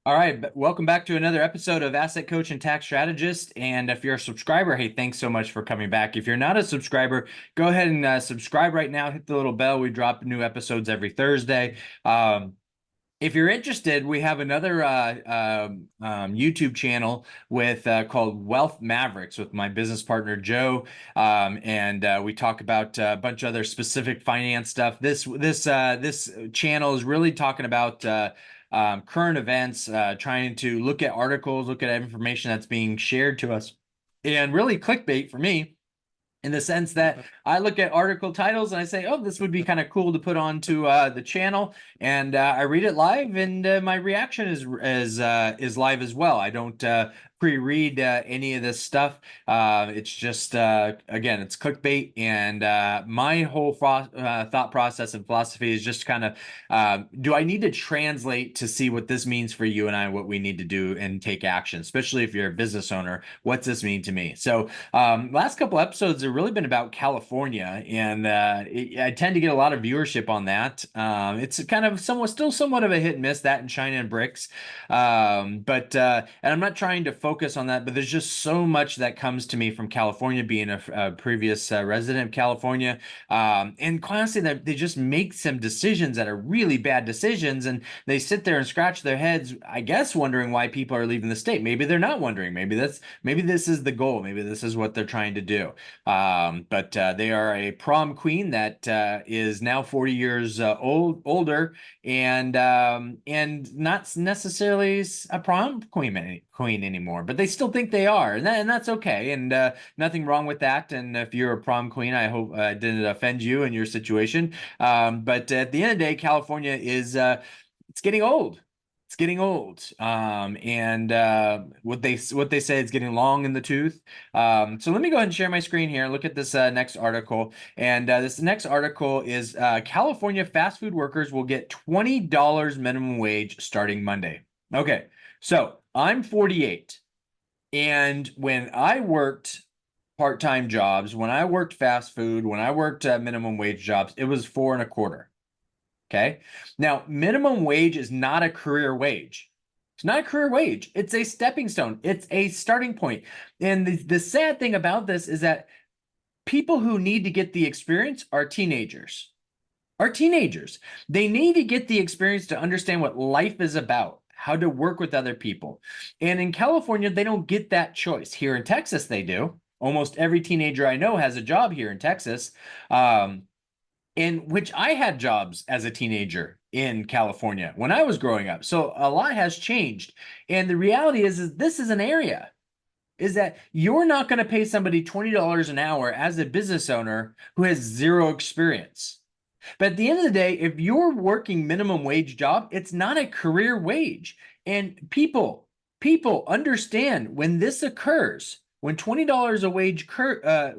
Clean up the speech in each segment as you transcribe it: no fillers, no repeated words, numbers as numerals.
All right, welcome back to another episode of Asset Coach and Tax Strategist. And if you're a subscriber, hey, thanks so much for coming back. If you're not a subscriber, go ahead and subscribe right now. Hit the little bell. We drop new episodes every Thursday. If you're interested, we have another YouTube channel with called Wealth Mavericks with my business partner Joe, and we talk about a bunch of other specific finance stuff. This channel is really talking about current events, trying to look at articles, look at information that's being shared to us, and really clickbait for me in the sense that I look at article titles and I say, oh, this would be kind of cool to put onto the channel, and I read it live, and my reaction is live as well. I don't pre-read any of this stuff. It's just again, it's clickbait, and my whole thought process and philosophy is just kind of do I need to translate to see what this means for you and I, what we need to do and take action, especially if you're a business owner. What's this mean to me? So last couple episodes have really been about California, and I tend to get a lot of viewership on that. It's kind of still somewhat of a hit and miss, that and China and bricks. And I'm not trying to focus on that, but there's just so much that comes to me from California, being a previous resident of California. And honestly, that they just make some decisions that are really bad decisions, and they sit there and scratch their heads, I guess, wondering why people are leaving the state. Maybe they're not wondering. Maybe this is the goal. Maybe this is what they're trying to do. But they are a prom queen that is now 40 years older, and not necessarily a prom queen anymore, but they still think they are, and that's okay, and nothing wrong with that. And if you're a prom queen, I hope I didn't offend you in your situation. But at the end of the day, California is it's getting old. It's getting old. And what they say, it's getting long in the tooth. So let me go ahead and share my screen here and look at this next article. And this next article is California fast food workers will get $20 minimum wage starting Monday. Okay, so I'm 48. And when I worked part-time jobs, when I worked fast food, when I worked minimum wage jobs, it was 4.25. Okay. Now, minimum wage is not a career wage. It's not a career wage. It's a stepping stone. It's a starting point. And the sad thing about this is that people who need to get the experience are teenagers. Are teenagers. They need to get the experience to understand what life is about, how to work with other people. And in California, they don't get that choice. Here in Texas, they do. Almost every teenager I know has a job here in Texas. In which I had jobs as a teenager in California when I was growing up. So a lot has changed. And the reality is this is an area, is that you're not going to pay somebody $20 an hour as a business owner who has zero experience. But at the end of the day, if you're working minimum wage job, it's not a career wage. And people understand when this occurs, when $20 a wage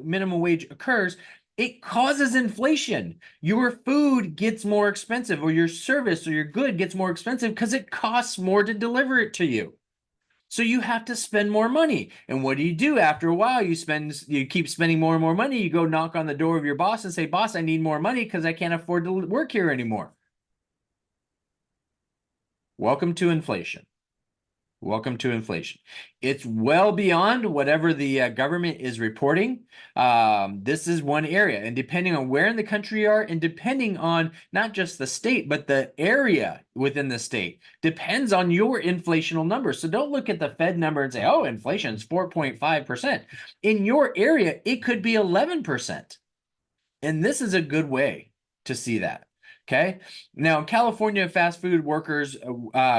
minimum wage occurs, it causes inflation. Your food gets more expensive, or your service or your good gets more expensive because it costs more to deliver it to you. So you have to spend more money. And what do? After a while, you keep spending more and more money. You go knock on the door of your boss and say, boss, I need more money because I can't afford to work here anymore. Welcome to inflation. Welcome to inflation. It's well beyond whatever the government is reporting. This is one area, and depending on where in the country you are, and depending on not just the state, but the area within the state, depends on your inflational number. So don't look at the Fed number and say, oh, inflation is 4.5%. In your area, it could be 11%. And this is a good way to see that. Okay. Now, California fast food workers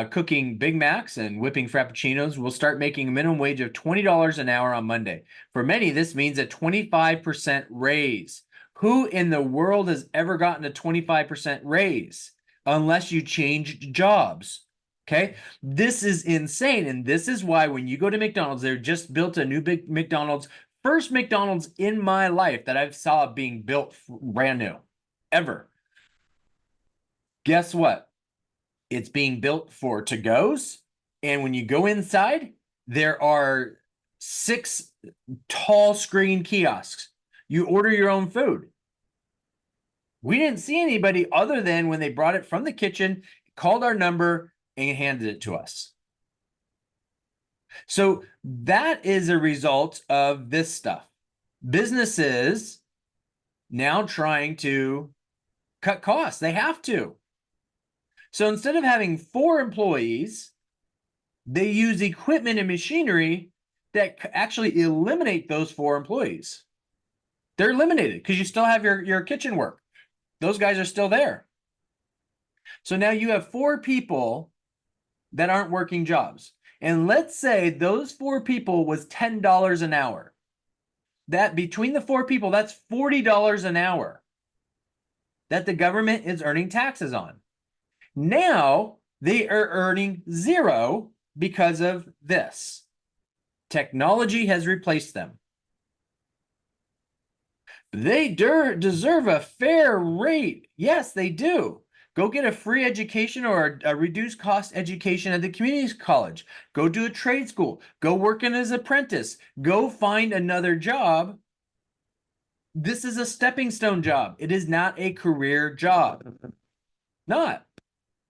cooking Big Macs and whipping Frappuccinos will start making a minimum wage of $20 an hour on Monday. For many, this means a 25% raise. Who in the world has ever gotten a 25% raise unless you changed jobs? Okay. This is insane. And this is why when you go to McDonald's, they just built a new big McDonald's. First McDonald's in my life that I've saw being built brand new ever. Guess what? It's being built for to-goes. And when you go inside, there are 6 tall screen kiosks. You order your own food. We didn't see anybody other than when they brought it from the kitchen, called our number, and handed it to us. So that is a result of this stuff. Businesses now trying to cut costs. They have to. So instead of having 4 employees, they use equipment and machinery that actually eliminate those 4 employees. They're eliminated because you still have your kitchen work. Those guys are still there. So now you have 4 people that aren't working jobs. And let's say those 4 people was $10 an hour. That between the 4 people, that's $40 an hour that the government is earning taxes on. Now they are earning zero because of this. Technology has replaced them. They deserve a fair rate. Yes, they do. Go get a free education or a reduced cost education at the community college. Go do a trade school. Go work in as an apprentice. Go find another job. This is a stepping stone job. It is not a career job. Not.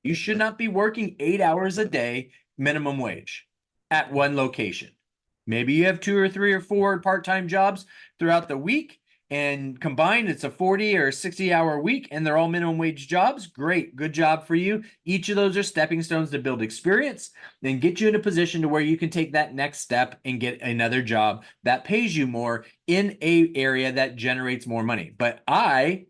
You should not be working 8 hours a day minimum wage at one location. Maybe you have 2 or 3 or 4 part-time jobs throughout the week, and combined it's a 40 or 60-hour week, and they're all minimum wage jobs. Great, good job for you. Each of those are stepping stones to build experience, then get you in a position to where you can take that next step and get another job that pays you more in a area that generates more money. But I,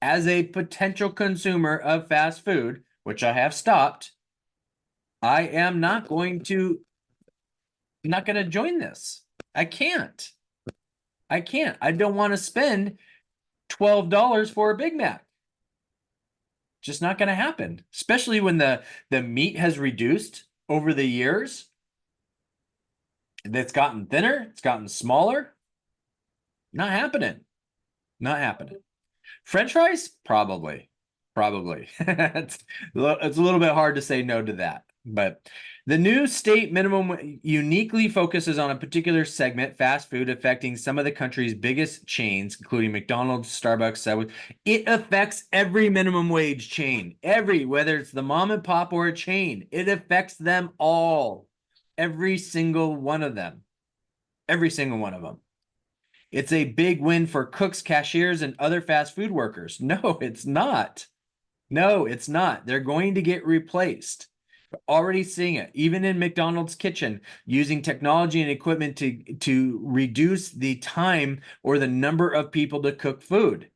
as a potential consumer of fast food, which I have stopped, I am not going to join this. I can't. I don't want to spend $12 for a Big Mac. Just not going to happen, especially when the meat has reduced over the years. It's gotten thinner, it's gotten smaller. Not happening. Not happening. French fries? Probably. It's a little bit hard to say no to that. But the new state minimum uniquely focuses on a particular segment, fast food, affecting some of the country's biggest chains, including McDonald's, Starbucks, Subway. It affects every minimum wage chain, whether it's the mom and pop or a chain. It affects them all. Every single one of them. Every single one of them. It's a big win for cooks, cashiers, and other fast food workers. No, it's not. No, it's not. They're going to get replaced. Already seeing it, even in McDonald's kitchen, using technology and equipment to reduce the time or the number of people to cook food.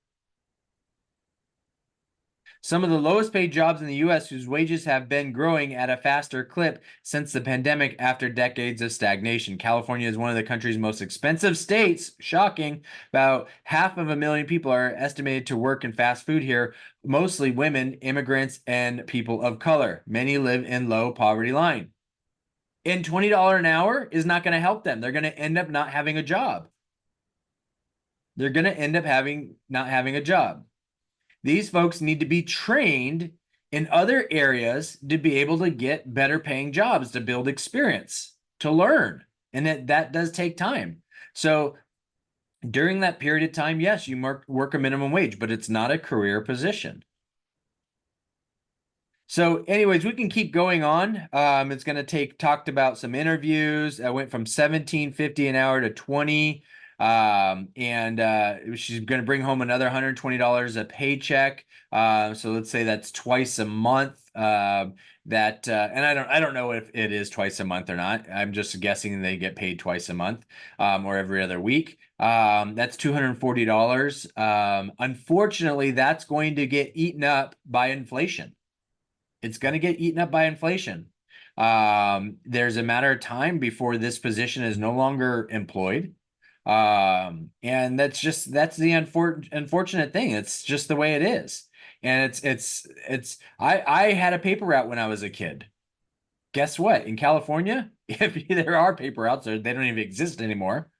Some of the lowest paid jobs in the U.S. whose wages have been growing at a faster clip since the pandemic after decades of stagnation. California is one of the country's most expensive states. Shocking. About 500,000 people are estimated to work in fast food here, mostly women, immigrants, and people of color. Many live in low poverty line. And $20 an hour is not going to help them. They're going to end up not having a job. They're going to end up not having a job. These folks need to be trained in other areas to be able to get better paying jobs, to build experience, to learn. And that does take time. So during that period of time, yes, you work a minimum wage, but it's not a career position. So anyways, we can keep going on. It's going to talked about some interviews. I went from $17.50 an hour to $20. And she's going to bring home another $120 a paycheck. So let's say that's twice a month. And I don't know if it is twice a month or not. I'm just guessing they get paid twice a month, or every other week. That's $240. Unfortunately, that's going to get eaten up by inflation. It's going to get eaten up by inflation. There's a matter of time before this position is no longer employed. And that's the unfortunate thing. It's just the way it is. And I had a paper route when I was a kid. Guess what? In California, if there are paper routes, they don't even exist anymore.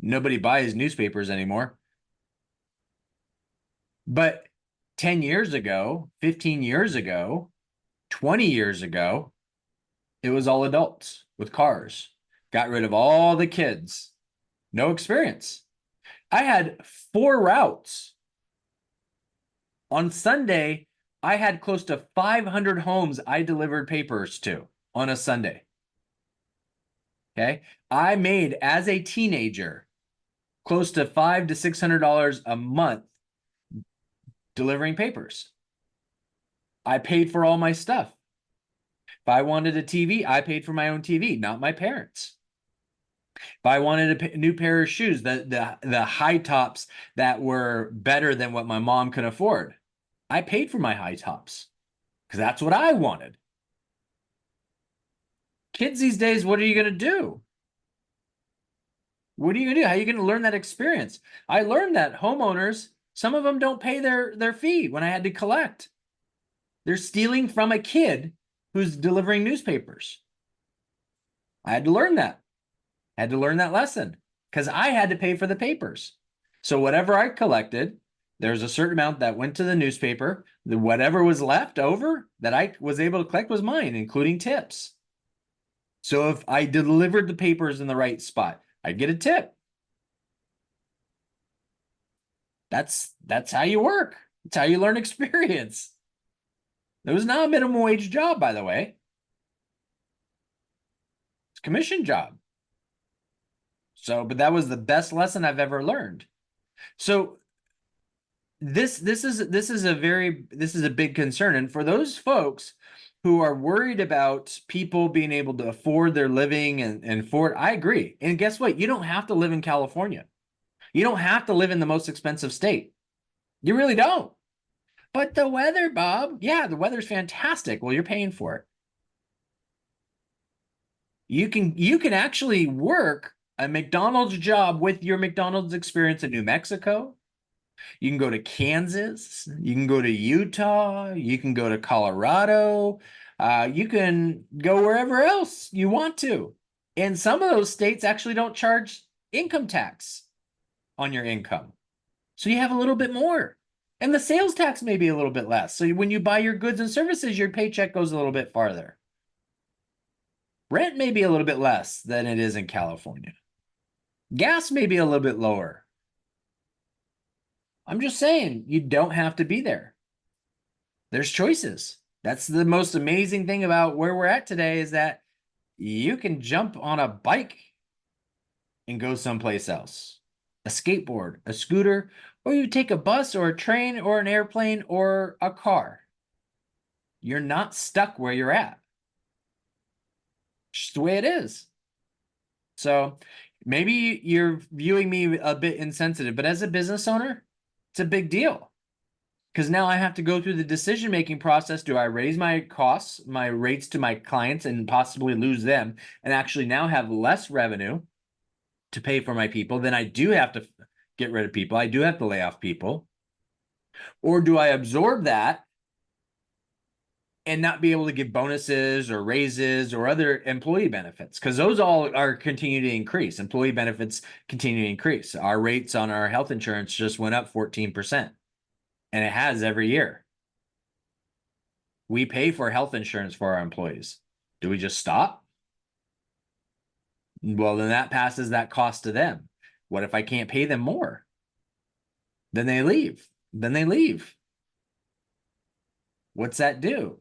Nobody buys newspapers anymore. But 10 years ago, 15 years ago, 20 years ago, it was all adults with cars. Got rid of all the kids. No experience. I had 4 routes. On Sunday, I had close to 500 homes I delivered papers to on a Sunday. Okay. I made, as a teenager, close to $500 to $600 a month delivering papers. I paid for all my stuff. If I wanted a TV, I paid for my own TV, not my parents. If I wanted a new pair of shoes, the high tops that were better than what my mom could afford, I paid for my high tops because that's what I wanted. Kids these days, what are you going to do? What are you going to do? How are you going to learn that experience? I learned that homeowners, some of them don't pay their fee when I had to collect. They're stealing from a kid who's delivering newspapers. I had to learn that. I had to learn that lesson because I had to pay for the papers. So whatever I collected, there's a certain amount that went to the newspaper. Whatever was left over that I was able to collect was mine, including tips. So if I delivered the papers in the right spot, I'd get a tip. That's how you work. That's how you learn experience. It was not a minimum wage job, by the way. It's a commission job. So, but that was the best lesson I've ever learned. So this is a big concern. And for those folks who are worried about people being able to afford their living and afford, I agree. And guess what? You don't have to live in California. You don't have to live in the most expensive state. You really don't. But the weather, Bob, yeah, the weather's fantastic. Well, you're paying for it. You can actually work a McDonald's job with your McDonald's experience in New Mexico. You can go to Kansas. You can go to Utah. You can go to Colorado. You can go wherever else you want to. And some of those states actually don't charge income tax on your income. So you have a little bit more. And the sales tax may be a little bit less. So when you buy your goods and services, your paycheck goes a little bit farther. Rent may be a little bit less than it is in California. Gas may be a little bit lower. I'm just saying, you don't have to be there. There's choices. That's the most amazing thing about where we're at today is that you can jump on a bike and go someplace else. A skateboard, a scooter, or you take a bus or a train or an airplane or a car. You're not stuck where you're at. It's just the way it is. So maybe you're viewing me a bit insensitive, but as a business owner, it's a big deal. Because now I have to go through the decision-making process. Do I raise my costs, my rates to my clients and possibly lose them and actually now have less revenue to pay for my people? Then I do have to get rid of people. I do have to lay off people. Or do I absorb that and not be able to give bonuses or raises or other employee benefits? Because those all are continue to increase. Employee benefits continue to increase. Our rates on our health insurance just went up 14%. And it has every year. We pay for health insurance for our employees. Do we just stop? Well, then that passes that cost to them. What if I can't pay them more? Then they leave. Then they leave. What's that do?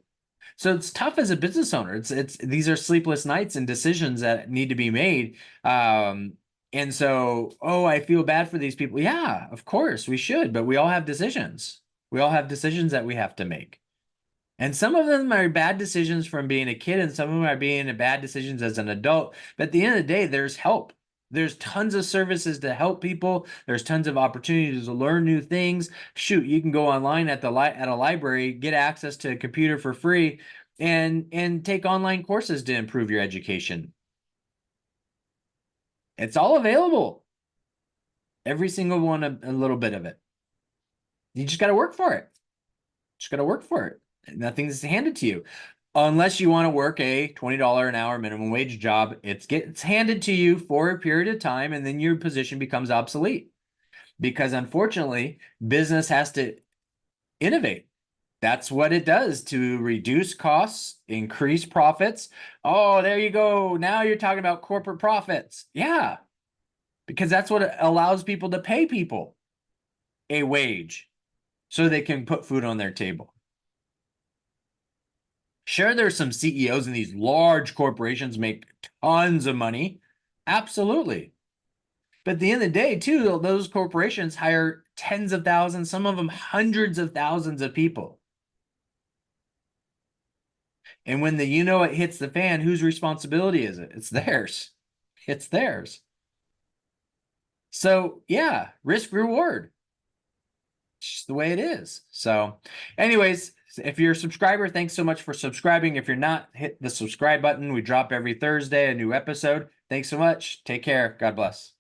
So it's tough as a business owner. It's these are sleepless nights and decisions that need to be made. And so, oh, I feel bad for these people. Yeah, of course we should, but we all have decisions. We all have decisions that we have to make. And some of them are bad decisions from being a kid, and some of them are being bad decisions as an adult. But at the end of the day, there's help. There's tons of services to help people. There's tons of opportunities to learn new things. Shoot, you can go online at at a library, get access to a computer for free, and take online courses to improve your education. It's all available. Every single one, a little bit of it. You just got to work for it. Just got to work for it. Nothing's handed to you. Unless you want to work a $20 an hour minimum wage job, it's handed to you for a period of time, and then your position becomes obsolete. Because unfortunately, business has to innovate. That's what it does to reduce costs, increase profits. Oh, there you go. Now you're talking about corporate profits. Yeah, because that's what allows people to pay people a wage so they can put food on their table. Sure, there's some CEOs in these large corporations make tons of money. Absolutely. But at the end of the day, too, those corporations hire tens of thousands, some of them hundreds of thousands of people. And when the it hits the fan, whose responsibility is it? It's theirs. It's theirs. So yeah, risk reward. It's just the way it is. So, anyways, if you're a subscriber, thanks so much for subscribing. If you're not, hit the subscribe button. We drop every Thursday a new episode. Thanks so much. Take care. God bless.